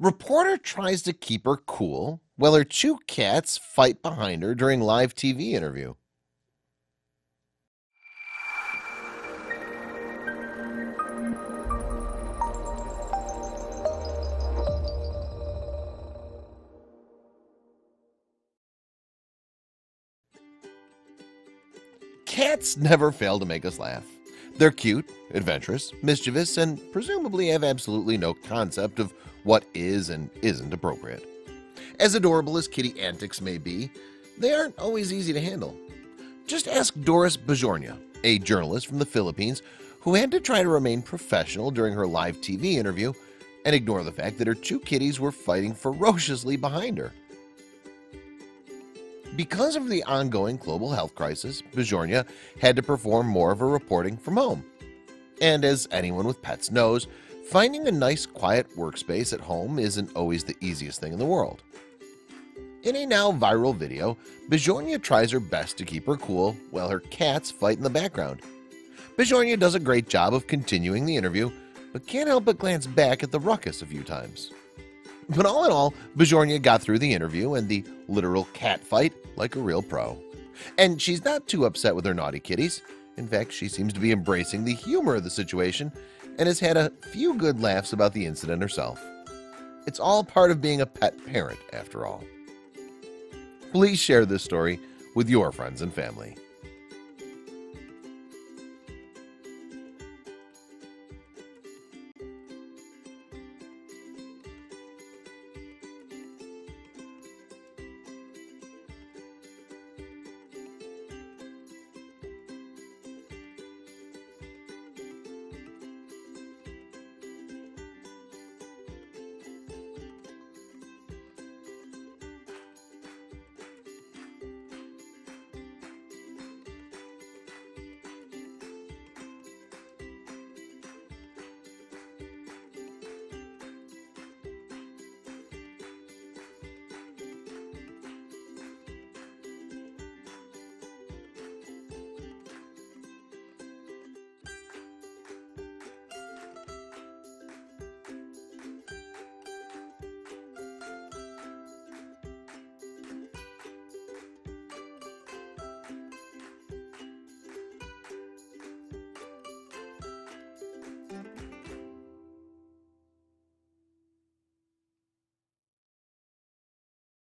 Reporter tries to keep her cool while her two cats fight behind her during live TV interview. Cats never fail to make us laugh. They're cute, adventurous, mischievous, and presumably have absolutely no concept of what is and isn't appropriate. As adorable as kitty antics may be, they aren't always easy to handle. Just ask Doris Bigornia, a journalist from the Philippines who had to try to remain professional during her live TV interview and ignore the fact that her two kitties were fighting ferociously behind her. Because of the ongoing global health crisis, Bigornia had to perform more of her reporting from home. And as anyone with pets knows, finding a nice quiet workspace at home isn't always the easiest thing in the world. In a now viral video, Bigornia tries her best to keep her cool while her cats fight in the background. Bigornia does a great job of continuing the interview, but can't help but glance back at the ruckus a few times. But all in all, Bigornia got through the interview and the literal cat fight like a real pro. And she's not too upset with her naughty kitties. In fact, she seems to be embracing the humor of the situation and has had a few good laughs about the incident herself. It's all part of being a pet parent, after all. Please share this story with your friends and family.